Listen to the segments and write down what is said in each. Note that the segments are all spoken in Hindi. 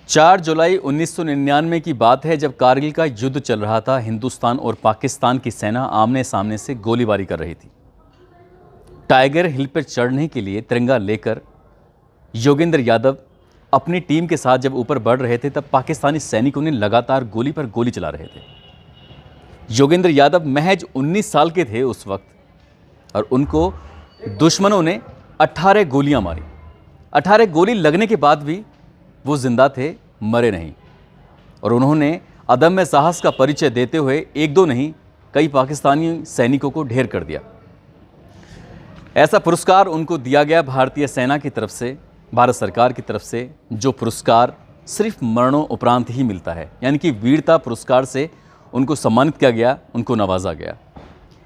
4 जुलाई 1999 की बात है जब कारगिल का युद्ध चल रहा था। हिंदुस्तान और पाकिस्तान की सेना आमने सामने से गोलीबारी कर रही थी। टाइगर हिल पर चढ़ने के लिए तिरंगा लेकर योगेंद्र यादव अपनी टीम के साथ जब ऊपर बढ़ रहे थे तब पाकिस्तानी सैनिकों ने लगातार गोली पर गोली चला रहे थे। योगेंद्र यादव महज 19 साल के थे उस वक्त और उनको दुश्मनों ने 18 गोलियां मारी। 18 गोली लगने के बाद भी वो जिंदा थे, मरे नहीं। और उन्होंने अदम्य साहस का परिचय देते हुए एक दो नहीं कई पाकिस्तानी सैनिकों को ढेर कर दिया। ऐसा पुरस्कार उनको दिया गया भारतीय सेना की तरफ से, भारत सरकार की तरफ से, जो पुरस्कार सिर्फ मरणों उपरांत ही मिलता है, यानी कि वीरता पुरस्कार से उनको सम्मानित किया गया, उनको नवाजा गया।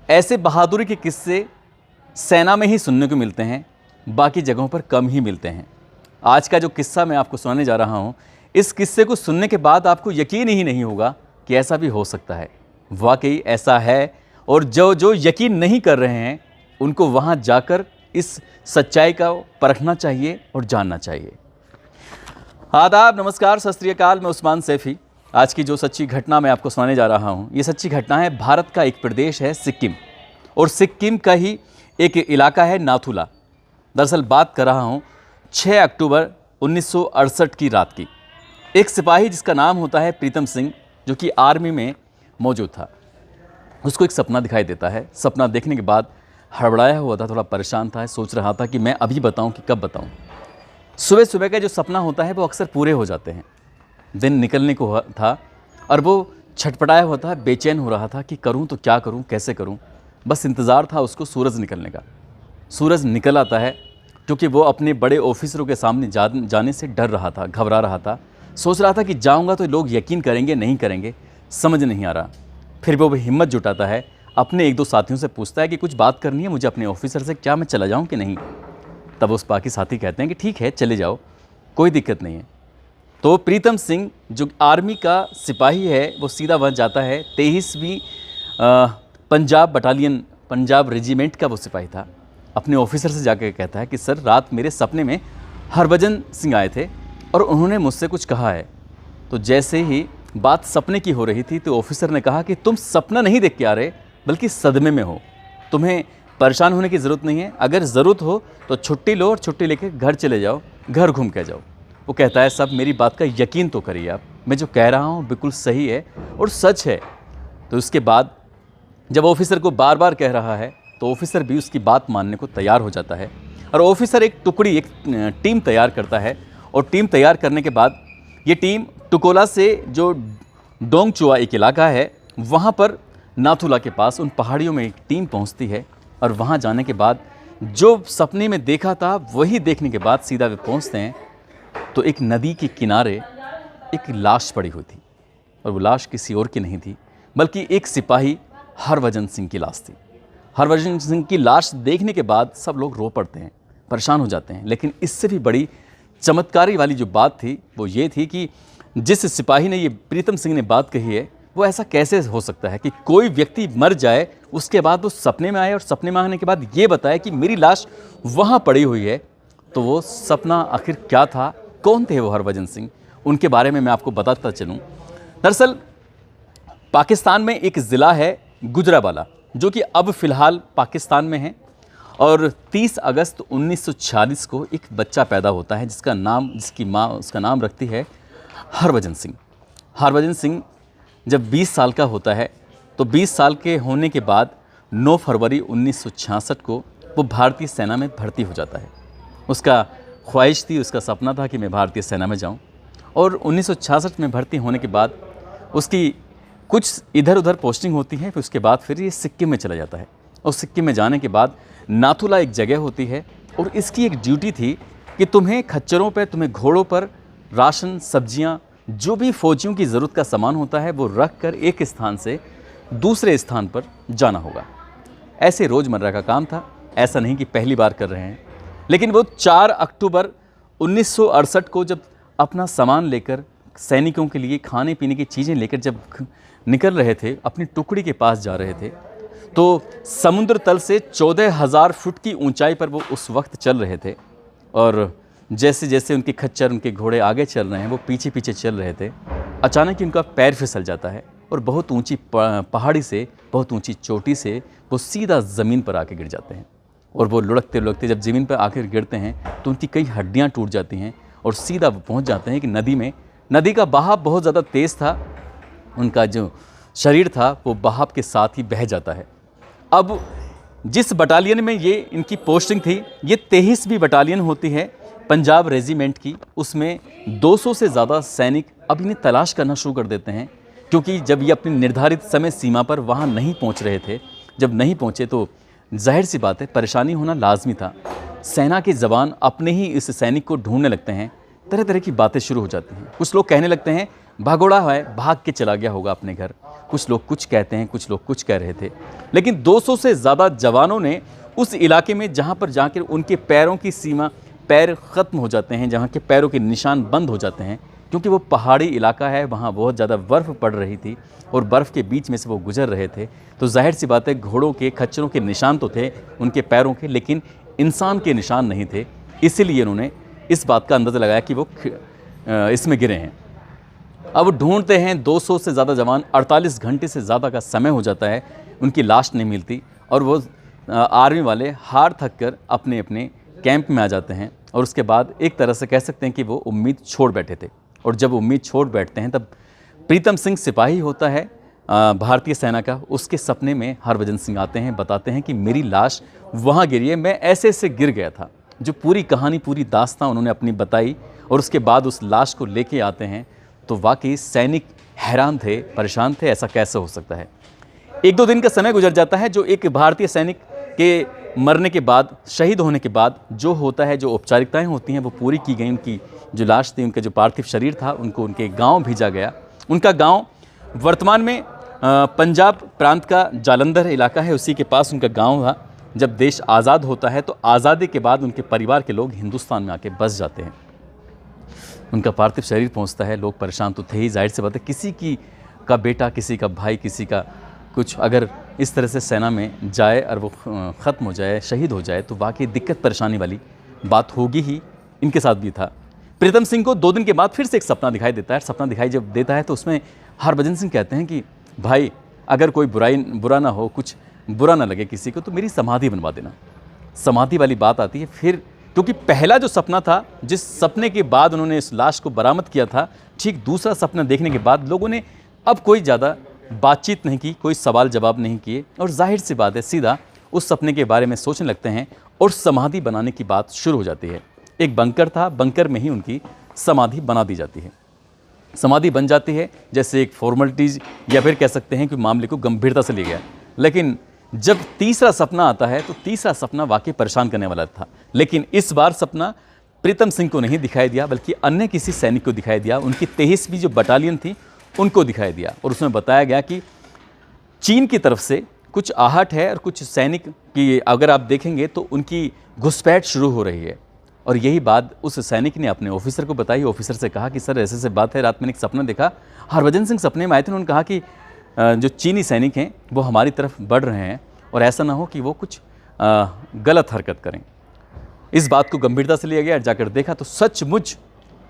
ऐसे बहादुरी के किस्से सेना में ही सुनने को मिलते हैं, बाकी जगहों पर कम ही मिलते हैं। आज का जो किस्सा मैं आपको सुनाने जा रहा हूँ, इस किस्से को सुनने के बाद आपको यकीन ही नहीं होगा कि ऐसा भी हो सकता है। वाकई ऐसा है, और जो यकीन नहीं कर रहे हैं उनको वहाँ जाकर इस सच्चाई का परखना चाहिए और जानना चाहिए। आदाब, नमस्कार, सत श्री अकाल। मैं उस्मान सैफी। आज की जो सच्ची घटना मैं आपको सुनाने जा रहा हूँ, ये सच्ची घटना है। भारत का एक प्रदेश है सिक्किम, और सिक्किम का ही एक इलाका है नाथुला। दरअसल बात कर रहा हूँ 6 अक्टूबर 1968 की रात की। एक सिपाही जिसका नाम होता है प्रीतम सिंह, जो कि आर्मी में मौजूद था, उसको एक सपना दिखाई देता है। सपना देखने के बाद हड़बड़ाया हुआ था, थोड़ा परेशान था, सोच रहा था कि मैं अभी बताऊं कि कब बताऊं। सुबह सुबह का जो सपना होता है वो अक्सर पूरे हो जाते हैं। दिन निकलने को था और वो छटपटाया हुआ था, बेचैन हो रहा था कि करूं तो क्या करूं, कैसे करूं। बस इंतज़ार था उसको सूरज निकलने का। सूरज निकल आता है, क्योंकि वो अपने बड़े ऑफिसरों के सामने जाने से डर रहा था, घबरा रहा था। सोच रहा था कि जाऊंगा तो लोग यकीन करेंगे, नहीं करेंगे, समझ नहीं आ रहा। फिर वो हिम्मत जुटाता है, अपने एक दो साथियों से पूछता है कि कुछ बात करनी है मुझे अपने ऑफिसर से, क्या मैं चला जाऊं कि नहीं। तब उस बाकी साथी कहते हैं कि ठीक है, चले जाओ, कोई दिक्कत नहीं है। तो प्रीतम सिंह जो आर्मी का सिपाही है वो सीधा वहाँ जाता है। 23वीं पंजाब बटालियन, पंजाब रेजिमेंट का वो सिपाही था। अपने ऑफिसर से जाकर कहता है कि सर, रात मेरे सपने में हरभजन सिंह आए थे और उन्होंने मुझसे कुछ कहा है। तो जैसे ही बात सपने की हो रही थी तो ऑफिसर ने कहा कि तुम सपना नहीं देख के आ रहे, बल्कि सदमे में हो। तुम्हें परेशान होने की ज़रूरत नहीं है, अगर ज़रूरत हो तो छुट्टी लो और छुट्टी लेकर घर चले जाओ, घर घूम के जाओ। वो कहता है सब मेरी बात का यकीन तो करिए आप, मैं जो कह रहा हूँ बिल्कुल सही है और सच है। तो उसके बाद जब ऑफिसर को बार बार कह रहा है तो ऑफिसर भी उसकी बात मानने को तैयार हो जाता है। और ऑफिसर एक टीम तैयार करता है, और टीम तैयार करने के बाद ये टीम टुकोला से, जो डोंगचुआ एक इलाका है, वहाँ पर नाथुला के पास उन पहाड़ियों में एक टीम पहुँचती है। और वहाँ जाने के बाद जो सपने में देखा था वही देखने के बाद सीधा वे पहुँचते हैं तो एक नदी के किनारे एक लाश पड़ी हुई थी। और वो लाश किसी और की नहीं थी, बल्कि एक सिपाही हरभजन सिंह की लाश थी। हरभजन सिंह की लाश देखने के बाद सब लोग रो पड़ते हैं, परेशान हो जाते हैं। लेकिन इससे भी बड़ी चमत्कारी वाली जो बात थी वो ये थी कि जिस सिपाही ने, ये प्रीतम सिंह ने बात कही है, वो ऐसा कैसे हो सकता है कि कोई व्यक्ति मर जाए, उसके बाद वो सपने में आए और सपने में आने के बाद ये बताए कि मेरी लाश वहाँ पड़ी हुई है। तो वो सपना आखिर क्या था, कौन थे वो हरभजन सिंह, उनके बारे में मैं आपको बताता चलूँ। दरअसल पाकिस्तान में एक ज़िला है गुजरावाला, जो कि अब फ़िलहाल पाकिस्तान में है। और 30 अगस्त 1946 को एक बच्चा पैदा होता है जिसकी माँ उसका नाम रखती है हरभजन सिंह। हरभजन सिंह जब 20 साल का होता है तो 20 साल के होने के बाद 9 फरवरी 1966 को वो भारतीय सेना में भर्ती हो जाता है। उसका ख्वाहिश थी, उसका सपना था कि मैं भारतीय सेना में जाऊं। और 1966 में भर्ती होने के बाद उसकी कुछ इधर उधर पोस्टिंग होती है, फिर उसके बाद फिर ये सिक्किम में चला जाता है। और सिक्किम में जाने के बाद नाथुला एक जगह होती है, और इसकी एक ड्यूटी थी कि तुम्हें खच्चरों पर, तुम्हें घोड़ों पर राशन, सब्जियां, जो भी फौजियों की ज़रूरत का सामान होता है वो रख कर एक स्थान से दूसरे स्थान पर जाना होगा। ऐसे रोज़मर्रा का काम था, ऐसा नहीं कि पहली बार कर रहे हैं। लेकिन वो 4 अक्टूबर 1968 को जब अपना सामान लेकर, सैनिकों के लिए खाने पीने की चीज़ें लेकर जब निकल रहे थे, अपनी टुकड़ी के पास जा रहे थे, तो समुद्र तल से 14,000 फुट की ऊंचाई पर वो उस वक्त चल रहे थे। और जैसे जैसे उनके खच्चर, उनके घोड़े आगे चल रहे हैं, वो पीछे पीछे चल रहे थे। अचानक ही उनका पैर फिसल जाता है और बहुत ऊंची पहाड़ी से, बहुत ऊंची चोटी से वो सीधा ज़मीन पर आके गिर जाते हैं। और वो लुढ़कते लुढ़कते जब ज़मीन पर आकर गिरते हैं तो उनकी कई हड्डियाँ टूट जाती हैं और सीधा वो पहुँच जाते हैं कि नदी में। नदी का बहाव बहुत ज़्यादा तेज़ था, उनका जो शरीर था वो बहाव के साथ ही बह जाता है। अब जिस बटालियन में ये इनकी पोस्टिंग थी, ये 23वीं बटालियन होती है पंजाब रेजिमेंट की। उसमें 200 से ज़्यादा सैनिक अब इन्हें तलाश करना शुरू कर देते हैं, क्योंकि जब ये अपनी निर्धारित समय सीमा पर वहाँ नहीं पहुँच रहे थे, जब नहीं पहुँचे तो जाहिर सी बात है परेशानी होना लाजमी था। सेना के जवान अपने ही इस सैनिक को ढूंढने लगते हैं, तरह तरह की बातें शुरू हो जाती हैं। कुछ लोग कहने लगते हैं भागोड़ा है, भाग के चला गया होगा अपने घर। कुछ लोग कुछ कहते हैं, कुछ लोग कुछ कह रहे थे। लेकिन 200 से ज़्यादा जवानों ने उस इलाके में जहाँ पर जाकर उनके पैरों की सीमा, पैर ख़त्म हो जाते हैं, जहाँ के पैरों के निशान बंद हो जाते हैं, क्योंकि वो पहाड़ी इलाका है, वहाँ बहुत ज़्यादा बर्फ़ पड़ रही थी और बर्फ़ के बीच में से वो गुजर रहे थे। तो जाहिर सी बात है घोड़ों के, खच्चरों के निशान तो थे उनके पैरों के, लेकिन इंसान के निशान नहीं थे। इसीलिए उन्होंने इस बात का अंदाज़ा लगाया कि वो इसमें गिरे हैं। अब ढूंढते हैं 200 से ज़्यादा जवान, 48 घंटे से ज़्यादा का समय हो जाता है, उनकी लाश नहीं मिलती और वो आर्मी वाले हार थक कर अपने अपने कैंप में आ जाते हैं। और उसके बाद एक तरह से कह सकते हैं कि वो उम्मीद छोड़ बैठे थे। और जब उम्मीद छोड़ बैठते हैं तब प्रीतम सिंह सिपाही होता है भारतीय सेना का, उसके सपने में हरभजन सिंह आते हैं, बताते हैं कि मेरी लाश वहाँ गिरी है, मैं ऐसे ऐसे गिर गया था। जो पूरी कहानी, पूरी दास्तां उन्होंने अपनी बताई और उसके बाद उस लाश को लेके आते हैं तो वाकई सैनिक हैरान थे, परेशान थे, ऐसा कैसे हो सकता है। 1-2 दिन का समय गुजर जाता है। जो एक भारतीय सैनिक के मरने के बाद, शहीद होने के बाद जो होता है, जो औपचारिकताएं होती हैं वो पूरी की गई। उनकी जो लाश थी, उनका जो पार्थिव शरीर था, उनको उनके गांव भेजा गया। उनका गांव वर्तमान में पंजाब प्रांत का जालंधर इलाका है, उसी के पास उनका गांव था। जब देश आज़ाद होता है तो आज़ादी के बाद उनके परिवार के लोग हिंदुस्तान में आके बस जाते हैं। उनका पार्थिव शरीर पहुंचता है, लोग परेशान तो थे ही, जाहिर सी बात है किसी की का बेटा, किसी का भाई, किसी का कुछ अगर इस तरह से सेना में जाए और वो ख़त्म हो जाए, शहीद हो जाए तो वाकई दिक्कत परेशानी वाली बात होगी ही। इनके साथ भी था। प्रीतम सिंह को 2 दिन के बाद फिर से एक सपना दिखाई देता है। सपना दिखाई जब देता है तो उसमें हरभजन सिंह कहते हैं कि भाई अगर कोई बुरा ना हो, कुछ बुरा ना लगे किसी को, तो मेरी समाधि बनवा देना। समाधि वाली बात आती है फिर, क्योंकि पहला जो सपना था, जिस सपने के बाद उन्होंने इस लाश को बरामद किया था, ठीक दूसरा सपना देखने के बाद लोगों ने अब कोई ज़्यादा बातचीत नहीं की, कोई सवाल जवाब नहीं किए और जाहिर सी बात है सीधा उस सपने के बारे में सोचने लगते हैं और समाधि बनाने की बात शुरू हो जाती है। एक बंकर था, बंकर में ही उनकी समाधि बना दी जाती है। समाधि बन जाती है जैसे एक फॉर्मेलिटीज़, या फिर कह सकते हैं कि मामले को गंभीरता से लिया गया। लेकिन जब तीसरा सपना आता है तो तीसरा सपना वाकई परेशान करने वाला था। लेकिन इस बार सपना प्रीतम सिंह को नहीं दिखाई दिया, बल्कि अन्य किसी सैनिक को दिखाई दिया। उनकी 23वीं जो बटालियन थी उनको दिखाई दिया और उसमें बताया गया कि चीन की तरफ से कुछ आहट है और कुछ सैनिक की अगर आप देखेंगे तो उनकी घुसपैठ शुरू हो रही है। और यही बात उस सैनिक ने अपने ऑफिसर को बताई। ऑफिसर से कहा कि सर ऐसे ऐसे बात है, रात मैंने एक सपना देखा। हरभजन सिंह सपने में आए थे, उन्होंने कहा कि जो चीनी सैनिक हैं वो हमारी तरफ बढ़ रहे हैं और ऐसा ना हो कि वो कुछ गलत हरकत करें। इस बात को गंभीरता से लिया गया। जाकर देखा तो सचमुच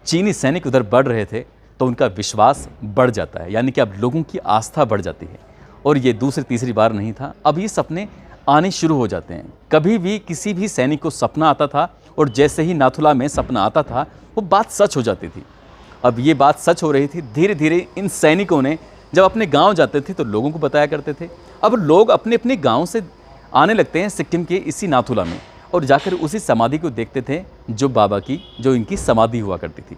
चीनी सैनिक उधर बढ़ रहे थे, तो उनका विश्वास बढ़ जाता है, यानी कि अब लोगों की आस्था बढ़ जाती है। और ये दूसरी तीसरी बार नहीं था, अब ये सपने आने शुरू हो जाते हैं। कभी भी किसी भी सैनिक को सपना आता था और जैसे ही नाथुला में सपना आता था वो बात सच हो जाती थी। अब ये बात सच हो रही थी। धीरे धीरे इन सैनिकों ने जब अपने गांव जाते थे तो लोगों को बताया करते थे। अब लोग अपने अपने गांव से आने लगते हैं सिक्किम के इसी नाथुला में और जाकर उसी समाधि को देखते थे जो बाबा की, जो इनकी समाधि हुआ करती थी।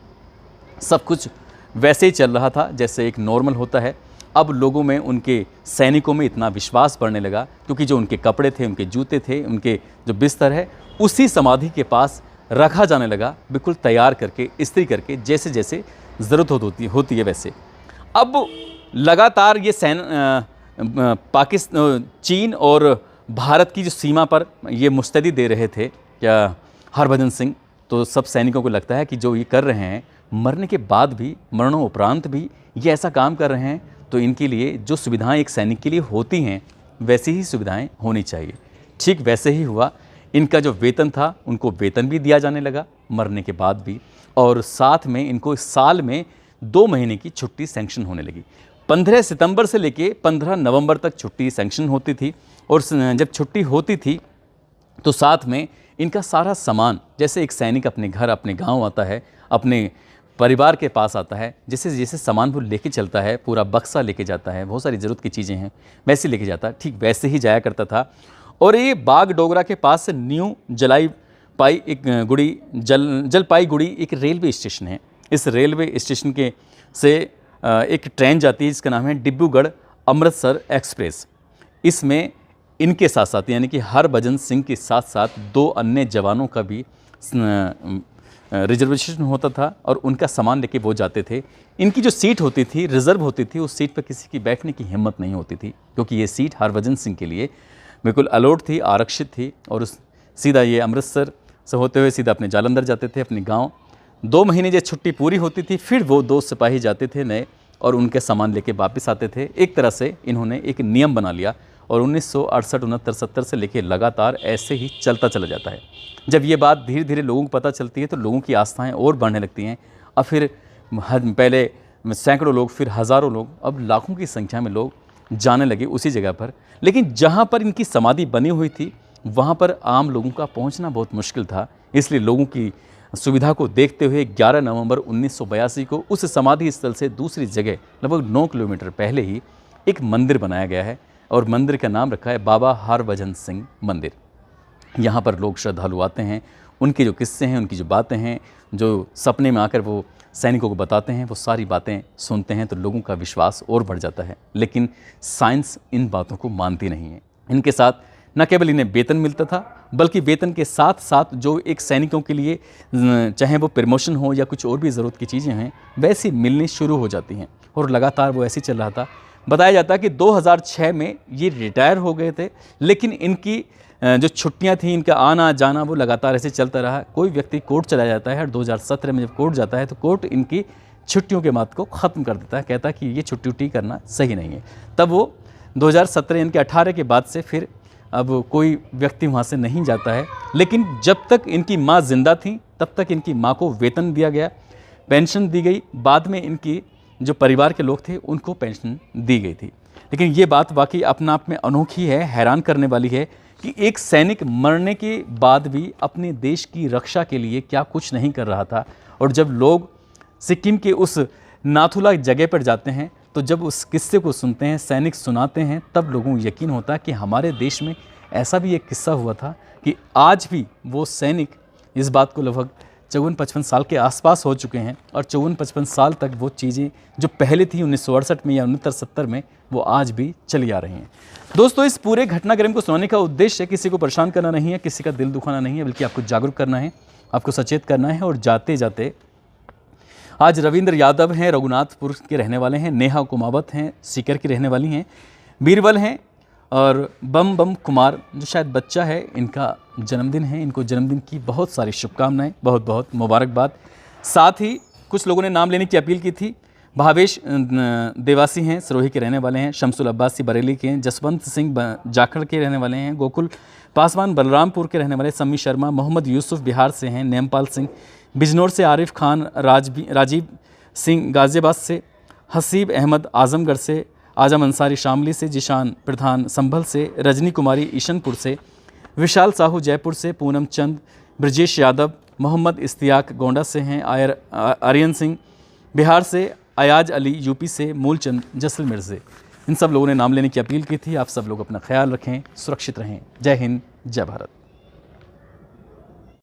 सब कुछ वैसे ही चल रहा था जैसे एक नॉर्मल होता है। अब लोगों में, उनके सैनिकों में इतना विश्वास बढ़ने लगा क्योंकि जो उनके कपड़े थे, उनके जूते थे, उनके जो बिस्तर है, उसी समाधि के पास रखा जाने लगा, बिल्कुल तैयार करके, इस्त्री करके, जैसे जैसे ज़रूरत होती है वैसे। अब लगातार ये पाकिस्तान, चीन और भारत की जो सीमा पर ये मुस्तैदी दे रहे थे क्या हरभजन सिंह, तो सब सैनिकों को लगता है कि जो ये कर रहे हैं, मरने के बाद भी, मरणोपरांत भी ये ऐसा काम कर रहे हैं, तो इनके लिए जो सुविधाएं एक सैनिक के लिए होती हैं वैसी ही सुविधाएं होनी चाहिए। ठीक वैसे ही हुआ। इनका जो वेतन था उनको वेतन भी दिया जाने लगा मरने के बाद भी, और साथ में इनको साल में 2 महीने की छुट्टी सैंक्शन होने लगी। 15 सितंबर से लेके 15 नवंबर तक छुट्टी सैंक्शन होती थी, और जब छुट्टी होती थी तो साथ में इनका सारा सामान, जैसे एक सैनिक अपने घर अपने गांव आता है, अपने परिवार के पास आता है, जैसे जैसे सामान वो लेके चलता है, पूरा बक्सा लेके जाता है, बहुत सारी ज़रूरत की चीज़ें हैं वैसे लेके जाता है, ठीक वैसे ही जाया करता था। और ये बाग डोगरा के पास से न्यू जलपाईगुड़ी एक रेलवे स्टेशन है। इस रेलवे स्टेशन के से एक ट्रेन जाती है जिसका नाम है डिब्रूगढ़ अमृतसर एक्सप्रेस। इसमें इनके साथ साथ यानी कि हरभजन सिंह के साथ साथ 2 अन्य जवानों का भी रिजर्वेशन होता था, और उनका सामान लेके वो जाते थे। इनकी जो सीट होती थी, रिजर्व होती थी, उस सीट पर किसी की बैठने की हिम्मत नहीं होती थी, क्योंकि ये सीट हरभजन सिंह के लिए बिल्कुल अलॉट थी, आरक्षित थी। और सीधा ये अमृतसर से होते हुए सीधा अपने जालंधर जाते थे, अपने गाँव। 2 महीने जब छुट्टी पूरी होती थी, फिर वो 2 सिपाही जाते थे नए, और उनके सामान लेके वापस आते थे। एक तरह से इन्होंने एक नियम बना लिया, और 1968, 69, 70 से लेके लगातार ऐसे ही चलता चला जाता है। जब ये बात धीरे धीरे लोगों को पता चलती है तो लोगों की आस्थाएं और बढ़ने लगती हैं। अब फिर पहले सैकड़ों लोग, फिर हज़ारों लोग, अब लाखों की संख्या में लोग जाने लगे उसी जगह पर। लेकिन जहाँ पर इनकी समाधि बनी हुई थी वहाँ पर आम लोगों का पहुँचना बहुत मुश्किल था। इसलिए लोगों की सुविधा को देखते हुए 11 नवंबर 1982 को उस समाधि स्थल से दूसरी जगह लगभग 9 किलोमीटर पहले ही एक मंदिर बनाया गया है, और मंदिर का नाम रखा है बाबा हरभजन सिंह मंदिर। यहाँ पर लोग श्रद्धालु आते हैं, उनके जो किस्से हैं, उनकी जो बातें हैं, जो सपने में आकर वो सैनिकों को बताते हैं, वो सारी बातें सुनते हैं तो लोगों का विश्वास और बढ़ जाता है। लेकिन साइंस इन बातों को मानती नहीं है। इनके साथ न केवल इन्हें वेतन मिलता था, बल्कि वेतन के साथ साथ जो एक सैनिकों के लिए चाहे वो प्रमोशन हो या कुछ और भी ज़रूरत की चीज़ें हैं, वैसी मिलनी शुरू हो जाती हैं। और लगातार वो ऐसे ही चल रहा था। बताया जाता है कि 2006 में ये रिटायर हो गए थे, लेकिन इनकी जो छुट्टियां थी, इनका आना जाना, वो लगातार ऐसे चलता रहा। कोई व्यक्ति कोर्ट चला जाता है, और 2017 में जब कोर्ट जाता है तो कोर्ट इनकी छुट्टियों के मात को ख़त्म कर देता है, कहता है कि ये छुट्टी करना सही नहीं है। तब वो 2017 यानी कि 18 के बाद से फिर अब कोई व्यक्ति वहाँ से नहीं जाता है। लेकिन जब तक इनकी माँ जिंदा थी तब तक इनकी माँ को वेतन दिया गया, पेंशन दी गई। बाद में इनकी जो परिवार के लोग थे उनको पेंशन दी गई थी। लेकिन ये बात वाकई अपने आप में अनोखी है, हैरान करने वाली है कि एक सैनिक मरने के बाद भी अपने देश की रक्षा के लिए क्या कुछ नहीं कर रहा था। और जब लोग सिक्किम के उस नाथुला जगह पर जाते हैं तो जब उस किस्से को सुनते हैं, सैनिक सुनाते हैं, तब लोगों को यकीन होता है कि हमारे देश में ऐसा भी एक किस्सा हुआ था कि आज भी वो सैनिक, इस बात को लगभग 54-55 साल के आसपास हो चुके हैं, और 54-55 साल तक वो चीज़ें जो पहले थी 1968 में या 1970 में, वो आज भी चली आ रही हैं। दोस्तों, इस पूरे घटनाक्रम को सुनाने का उद्देश्य किसी को परेशान करना नहीं है, किसी का दिल दुखाना नहीं है, बल्कि आपको जागरूक करना है, आपको सचेत करना है। और जाते जाते आज रविंद्र यादव हैं, रघुनाथपुर के रहने वाले हैं, नेहा कुमावत हैं, सीकर की रहने वाली हैं, बीरबल हैं, और बम कुमार जो शायद बच्चा है, इनका जन्मदिन है। इनको जन्मदिन की बहुत सारी शुभकामनाएं, बहुत बहुत मुबारकबाद। साथ ही कुछ लोगों ने नाम लेने की अपील की थी। भावेश देवासी हैं, सिरोही के रहने वाले हैं, शमसुल अब्बासी बरेली के हैं, जसवंत सिंह जाखड़ के रहने वाले हैं, गोकुल पासवान बलरामपुर के रहने वाले, सम्मी शर्मा, मोहम्मद यूसुफ बिहार से हैं, नेमपाल सिंह बिजनौर से, आरिफ खान राजीव सिंह गाजियाबाद से, हसीब अहमद आजमगढ़ से, आजम अंसारी शामली से, जिशान प्रधान संभल से, रजनी कुमारी ईशनपुर से, विशाल साहू जयपुर से, पूनम चंद, ब्रजेश यादव, मोहम्मद इस्तियाक गोंडा से हैं, आर्यन सिंह बिहार से, अयाज अली यूपी से, मूलचंद जैसलमेर से। इन सब लोगों ने नाम लेने की अपील की थी। आप सब लोग अपना ख्याल रखें, सुरक्षित रहें। जय हिंद, जय भारत।